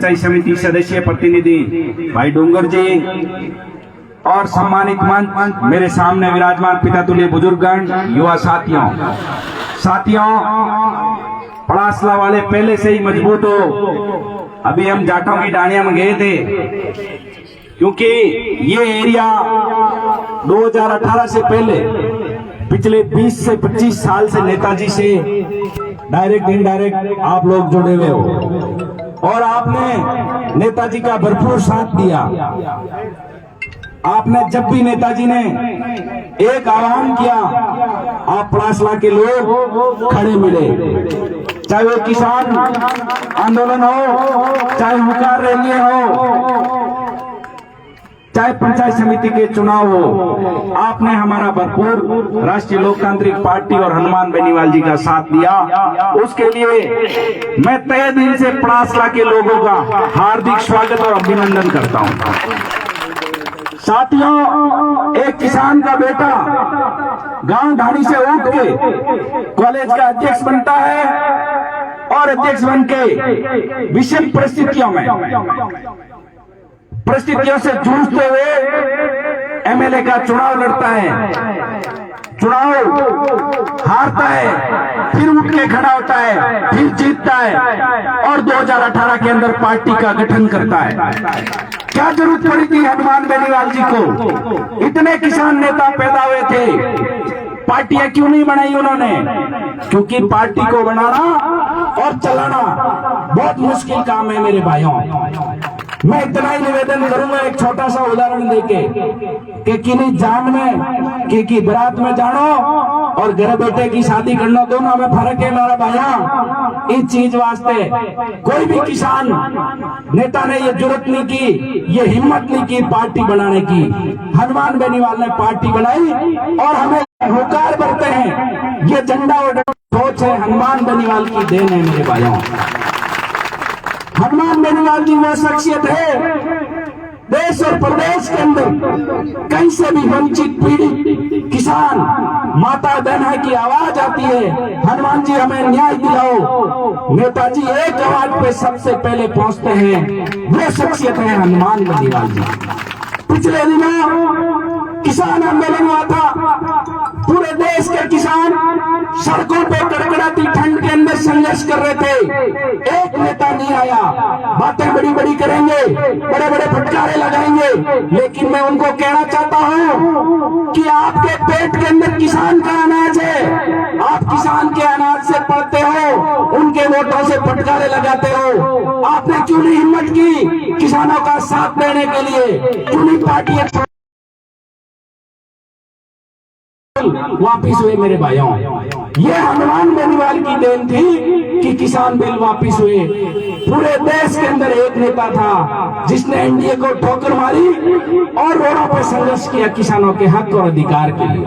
पंचायत समिति सदस्य प्रतिनिधि भाई डोंगर जी और सम्मानित मंच मेरे सामने विराजमान पिता तुल्य बुजुर्गगण, युवा साथियों पड़ासला वाले पहले से ही मजबूत हो। अभी हम जाटों की डाणिया में गए थे क्योंकि ये एरिया 2018 से पहले पिछले 20 से 25 साल से नेताजी से डायरेक्ट इनडायरेक्ट आप लोग जुड़े हुए हो और आपने नेताजी का भरपूर साथ दिया। आपने जब भी नेताजी ने एक आह्वान किया, आप पड़ासला के लोग खड़े मिले, चाहे वो किसान आंदोलन हो, चाहे हुकार रैली हो, चाहे पंचायत समिति के चुनाव हो, आपने हमारा भरपूर राष्ट्रीय लोकतांत्रिक पार्टी और हनुमान बेनीवाल जी का साथ दिया। उसके लिए मैं तहे दिल से पड़ासला के लोगों का हार्दिक स्वागत और अभिनंदन करता हूं। साथियों, एक किसान का बेटा गांव ढाणी से उठ के कॉलेज का अध्यक्ष बनता है और अध्यक्ष बन के विषम परिस्थितियों से जूझते हुए एमएलए का चुनाव लड़ता है, चुनाव हारता है, फिर उठ के खड़ा होता है, फिर जीतता है और 2018 के अंदर पार्टी का गठन करता है। क्या जरूरत पड़ी थी हनुमान बेनीवाल जी को? इतने किसान नेता पैदा हुए थे, पार्टियां क्यों नहीं बनाई उन्होंने? क्योंकि पार्टी को बनाना और चलाना बहुत मुश्किल काम है मेरे भाइयों। मैं इतना ही निवेदन करूंगा, एक छोटा सा उदाहरण देके कि किन्हीं जान में कि बारात में जानो और घर बेटे की शादी करना, दोनों में फर्क है मेरा भाइयों। इस चीज वास्ते कोई भी किसान नेता ने ये जरूरत नहीं की, ये हिम्मत नहीं की पार्टी बनाने की। हनुमान बेनीवाल ने पार्टी बनाई और हमें हुकार भरते हैं। ये झंडा और सोच है हनुमान बेनीवाल की देन है मेरे भाइयों। हनुमान बेनीवाल जी वो शख्सियत है देश और प्रदेश के अंदर कहीं से भी वंचित पीड़ित किसान माता बहना की आवाज आती है, हनुमान जी हमें न्याय दिलाओ, नेताजी एक आवाज पे सबसे पहले पहुंचते हैं। वो शख्सियत है हनुमान बेनीवाल जी। पिछले दिनों किसान आंदोलन हुआ था, पूरे देश के किसान सड़कों पे कड़कड़ाती ठंड के अंदर संघर्ष कर रहे थे। एक नेता नहीं आया, बातें बड़ी बड़ी करेंगे, बड़े बड़े फटकारे लगाएंगे, लेकिन मैं उनको कहना चाहता हूं कि आपके पेट के अंदर किसान का अनाज है, आप किसान के अनाज से पढ़ते हो, उनके वोटों से फटकारे लगाते हो। आपने क्यों नहीं हिम्मत की किसानों का साथ देने के लिए? क्यों नहीं पार्टी वापिस हुए मेरे भाइयों? ये हनुमान बेनीवाल की देन थी कि किसान बिल वापिस हुए। पूरे देश के अंदर एक नेता था जिसने एनडीए को ठोकर मारी और रोडों पर संघर्ष किया किसानों के हक और अधिकार के लिए।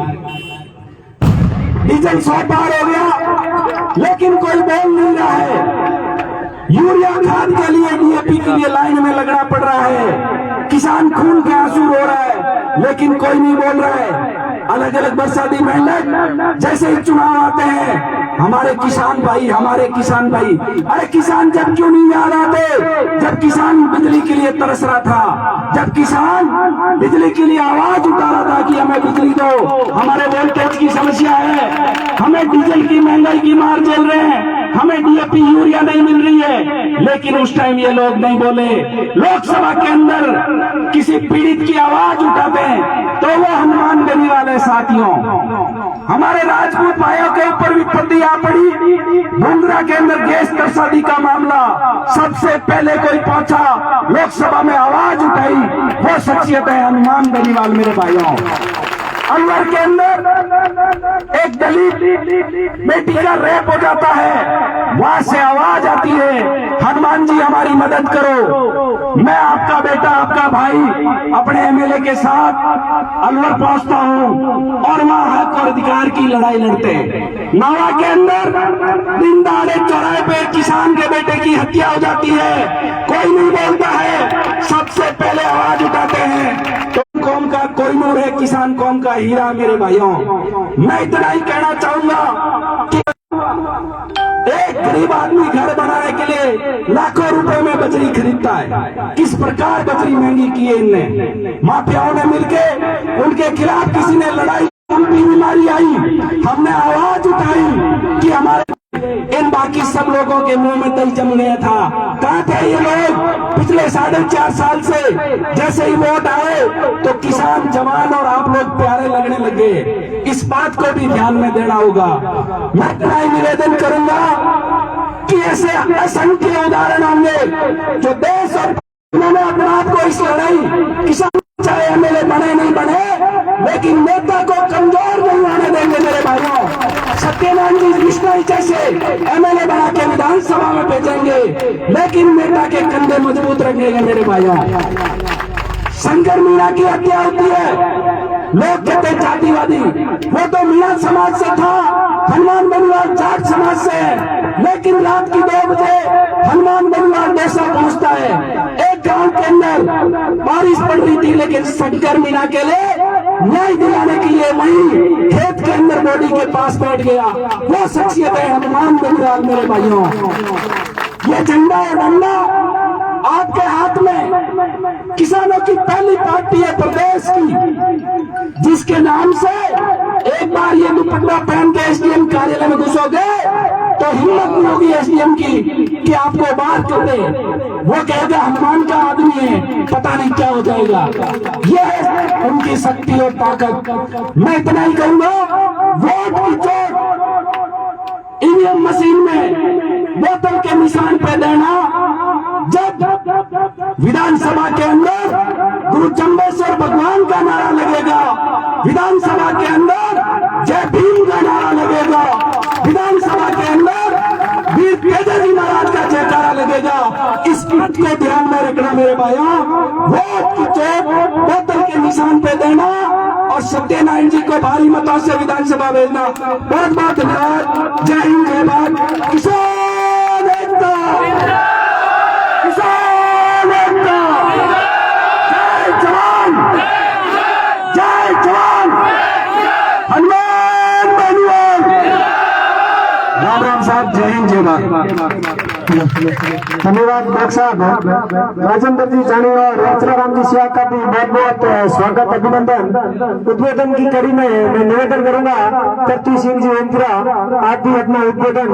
डीजल 100 पार हो गया, लेकिन कोई बोल नहीं रहा है। यूरिया खाद के लिए, डीएपी के लिए लाइन में लगना पड़ रहा है। किसान खून के आंसू रो रहा है, लेकिन कोई नहीं बोल रहा है। अलग अलग बरसाती मेहनत, जैसे ही चुनाव आते हैं हमारे किसान भाई, अरे किसान जब क्यों नहीं याद आते? जब किसान बिजली के लिए तरस रहा था, जब किसान बिजली के लिए आवाज उठा रहा था कि हमें बिजली दो, हमारे वोल्टेज की समस्या है, हमें डीजल की महंगाई की मार झेल रहे हैं, हमें डीएपी यूरिया नहीं मिल रही है, लेकिन उस टाइम ये लोग नहीं बोले। लोकसभा के अंदर किसी पीड़ित की आवाज उठाते हैं तो वो हनुमान बेनीवाल है। साथियों, हमारे राजपूत भाइयों के ऊपर विपत्ति आ पड़ी। भूंगरा के अंदर गैस तरसादी का मामला, सबसे पहले कोई पहुंचा, लोकसभा में आवाज उठाई, वो शख्सियत है हनुमान बेनीवाल मेरे भाइयों। अलवर के अंदर एक दलित बेटी का रेप हो जाता है, वहां से आवाज आती है, हनुमान जी हमारी मदद करो। मैं आपका बेटा, आपका भाई अपने एमएलए के साथ अलवर पहुंचता हूं और वहां हक और अधिकार की लड़ाई लड़ते हैं। नावा के अंदर दिन दहाड़े चौराहे पे किसान के बेटे की हत्या हो जाती है, कोई नहीं बोलता है, सबसे पहले आवाज उठाते हैं। कौम का कोहिनूर है, किसान कौम का हीरा मेरे भाइयों। मैं इतना ही कहना चाहूंगा कि एक गरीब आदमी घर बनाने के लिए लाखों रुपए में बजरी खरीदता है। किस प्रकार बजरी महंगी की है इनने। माफियाओं ने मिलके उनके खिलाफ किसी ने लड़ाई, बीमारी आई, हमने आवाज उठाई कि हमारे इन बाकी सब लोगों के मुंह में दही जम गया था। कहाँ थे ये लोग पिछले 4.5 साल से? जैसे ही वोट आए तो किसान, जवान और आप लोग प्यारे लगने लगे। इस बात को भी ध्यान में देना होगा। मैं इतना ही निवेदन करूंगा कि ऐसे असंख्य उदाहरण होंगे जो देश और उन्होंने अपने आप को इस लड़ाई, किसान चाहे एमएलए बने नहीं बने, लेकिन नेता को कमजोर नहीं होने देंगे मेरे भाइयों। सत्यनारायण जी कृष्णा जैसे एमएलए बना के विधानसभा में भेजेंगे, लेकिन नेता के कंधे मजबूत रखेंगे मेरे भाइयों। शंकर मीणा की हत्या होती है, लोग कहते जातिवादी, वो तो मीणा समाज से था, हनुमान बनिवाल जाट समाज से है। लेकिन रात की 2 बजे हनुमान बनिवाल डोसा पहुंचता है। एक गांव के अंदर बारिश पड़ रही थी, लेकिन शंकर मीणा के लिए न्याय दिलाने के लिए वहीं खेत के अंदर बॉडी के पास बैठ गया। वो शख्सियत है हनुमान बनिवाल मेरे भाइयों। ये झंडा और डंडा आपके हाथ में, किसानों की पहली पार्टी है प्रदेश की, जिसके नाम से एक बार ये दुपट्टा पहन के एसडीएम कार्यालय में घुसोगे तो हिम्मत नहीं होगी एसडीएम की कि आपको बाहर कर दे। वो कहेगा हनुमान का आदमी है, पता नहीं क्या हो जाएगा। ये है उनकी शक्ति और ताकत। मैं इतना ही कहूंगा, वोट की चोट ईवीएम मशीन में बोतल के निशान पे देना। जब विधानसभा के अंदर गुरु चंबेश्वर भगवान का नारा लगेगा, विधानसभा के अंदर जय भीम का नारा लगेगा, विधानसभा के अंदर वीर केदारी महाराज का जयकारा लगेगा। इस बात को ध्यान में रखना मेरे भाइयों। वोट की चोट बोतल के निशान पे देना और सत्यनारायण जी को भारी मतों से विधानसभा भेजना। बहुत बहुत धन्यवाद। जय हिंद, जय भारत। किसान एकता, किसान एकता। जय जवान, जय जवान, हनुमान बनिवाल। राम राम साहब, जय हिंद, जय भारत। धन्यवाद डॉक्टर साहब। राजेंद्र जी जानी और रचनाराम जी सिया का भी बहुत बहुत स्वागत, अभिनंदन। उद्बोधन की कड़ी में मैं निवेदन करूंगा प्रति सिंह जी इंदिरा, आप भी अपना उद्बोधन।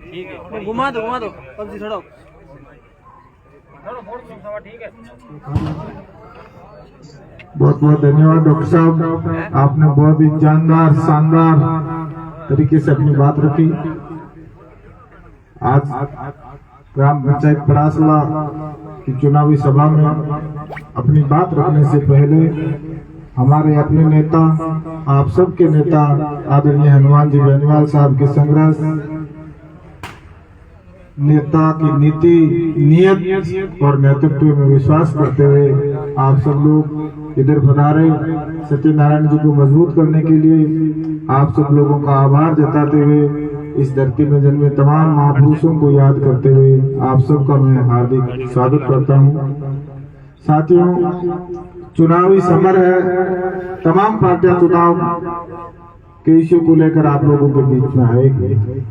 ठीक है, घुमा दो कब्जी थोड़ा। बहुत बहुत धन्यवाद डॉक्टर साहब, आपने बहुत ही जानदार, शानदार तरीके से अपनी बात रखी। आज ग्राम पंचायत पड़ासला की चुनावी सभा में अपनी बात रखने से पहले हमारे अपने नेता, आप सबके नेता आदरणीय हनुमान जी बेनीवाल साहब के संघर्ष, नेता की नीति, नियत और नेतृत्व में विश्वास करते हुए आप सब लोग इधर पधारे। सत्यनारायण जी को मजबूत करने के लिए आप सब लोगों का आभार जताते हुए, इस धरती में जन्मे तमाम महापुरुषों को याद करते हुए आप सबका मैं हार्दिक स्वागत करता हूँ। साथियों, चुनावी समर है, तमाम पार्टियां चुनाव के इश्यू को लेकर आप लोगों के बीच में आएगी।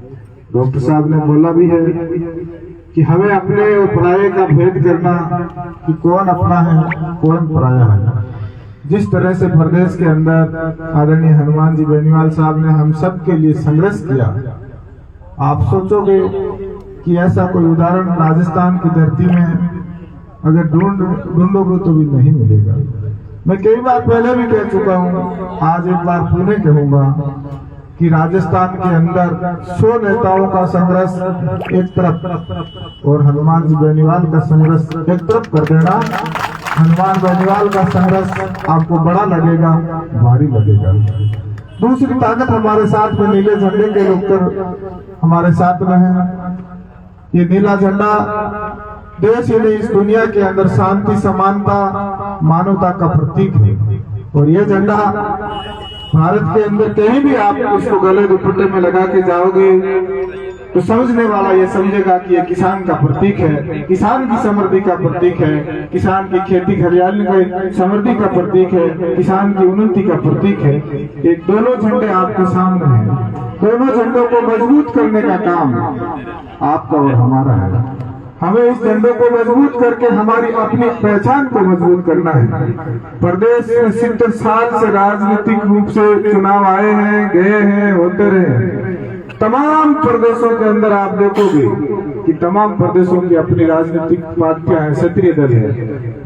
डॉक्टर साहब ने बोला भी है कि हमें अपने और पराये का भेद करना कि कौन अपना है कौन पराया है। जिस तरह से प्रदेश के अंदर आदरणीय हनुमान जी बेनीवाल साहब ने हम सब के लिए संघर्ष किया, आप सोचोगे कि ऐसा कोई उदाहरण राजस्थान की धरती में अगर ढूंढोगे तो भी नहीं मिलेगा। मैं कई बार पहले भी कह चुका हूँ, आज एक बार पुनः कहूंगा कि राजस्थान के अंदर 100 नेताओं का संघर्ष एक तरफ और हनुमान जी बेनीवाल का संघर्ष एक तरफ कर देना। हनुमान बेनीवाल का संघर्ष आपको बड़ा लगेगा, भारी लगेगा। दूसरी ताकत हमारे साथ में नीले झंडे के लोग हमारे साथ में है। ये नीला झंडा देश ही नहीं, इस दुनिया के अंदर शांति, समानता, मानवता का प्रतीक है। और ये झंडा भारत के अंदर कहीं भी आप उसको गले दुपट्टे में लगा के जाओगे तो समझने वाला ये समझेगा कि ये किसान का प्रतीक है, किसान की समृद्धि का प्रतीक है, किसान की खेती खलियानी की समृद्धि का प्रतीक है, किसान की उन्नति का प्रतीक है। एक दोनों झंडे आपके सामने हैं, दोनों झंडों को मजबूत करने का काम आपका और हमारा है। हमें इस झंडे को मजबूत करके हमारी अपनी पहचान को मजबूत करना है। प्रदेश में 70 साल से राजनीतिक रूप से चुनाव आए हैं, गए हैं, होते रहे। तमाम प्रदेशों के अंदर आप देखोगे कि तमाम प्रदेशों की अपनी राजनीतिक पार्टियां हैं, क्षेत्रीय दल है,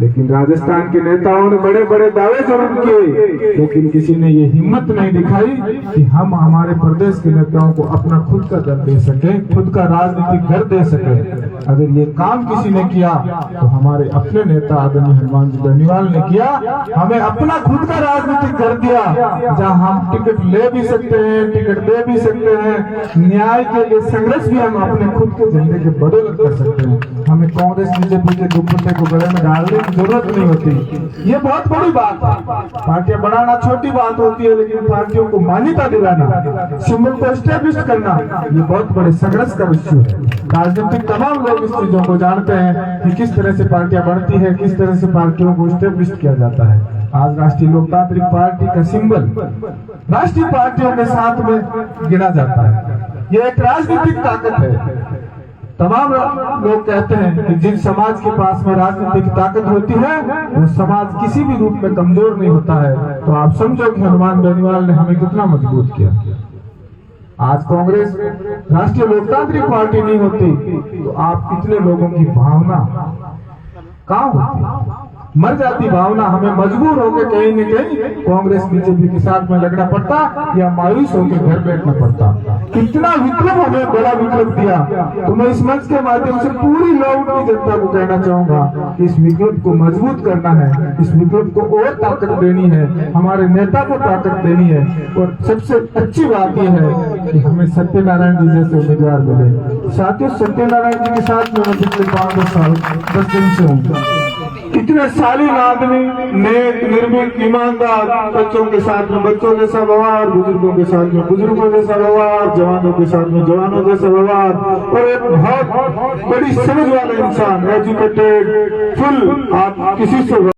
लेकिन राजस्थान के नेताओं ने बड़े बड़े दावे जरूर किए, लेकिन किसी ने ये हिम्मत नहीं दिखाई कि हम हमारे प्रदेश के नेताओं को अपना खुद का दल दे सके, खुद का राजनीतिक घर दे सके। अगर ये काम किसी ने किया तो हमारे अपने नेता आदरणीय हनुमान जी बेनीवाल ने किया। हमें अपना खुद का राजनीतिक घर दिया, जहाँ हम टिकट ले भी सकते हैं, टिकट दे भी सकते हैं, न्याय के लिए संघर्ष भी हम अपने खुद के झंडे के बदौलत कर सकते हैं। हमें कांग्रेस बीजेपी के दुपट्टे को गले में डालने की जरूरत नहीं होती। ये बहुत बड़ी बात है। पार्टियां बढ़ाना छोटी बात होती है, लेकिन पार्टियों को मान्यता दिलाना, सिंबल को एस्टेब्लिश करना, ये बहुत बड़े संघर्ष का विषय है। राजनीतिक तमाम लोग इस चीजों को जानते हैं कि किस तरह से पार्टियां बढ़ती है, किस तरह से पार्टियों को एस्टेब्लिश किया जाता है। आज राष्ट्रीय लोकतांत्रिक पार्टी का सिंबल राष्ट्रीय पार्टियों के साथ में गिना जाता है। ये एक राजनीतिक ताकत है। तमाम लोग कहते हैं कि जिन समाज के पास में राजनीतिक ताकत होती है वो समाज किसी भी रूप में कमजोर नहीं होता है। तो आप समझो कि हनुमान बेनीवाल ने हमें कितना मजबूत किया। आज कांग्रेस राष्ट्रीय लोकतांत्रिक पार्टी नहीं होती तो आप कितने लोगों की भावना कहाँ होती, मर जाती भावना। हमें मजबूर होकर कहीं न कहीं कांग्रेस बीजेपी के साथ में लगना पड़ता या मायूस होकर घर बैठना पड़ता। कितना विप्लव हमें बड़ा विप्लव दिया। तो मैं इस मंच के माध्यम से पूरी लौट की जनता को कहना चाहूंगा कि इस विप्लव को मजबूत करना है, इस विप्लव को और ताकत देनी है, हमारे नेता को ताकत देनी है। और सबसे अच्छी बात यह है कि हमें सत्यनारायण जी जैसे उम्मीदवार मिले। साथियों, सत्यनारायण जी के साथ में मैं पिछले 5-10 साल 10 दिन से हूँ। इतने शालीन आदमी, नेक, निर्भीक, ईमानदार, बच्चों के साथ में बच्चों जैसा व्यवहार, बुजुर्गों के साथ में बुजुर्गों जैसा व्यवहार, जवानों के साथ में जवानों जैसा व्यवहार, और एक बहुत बड़ी समझ वाला इंसान, एजुकेटेड, फुल। आप किसी से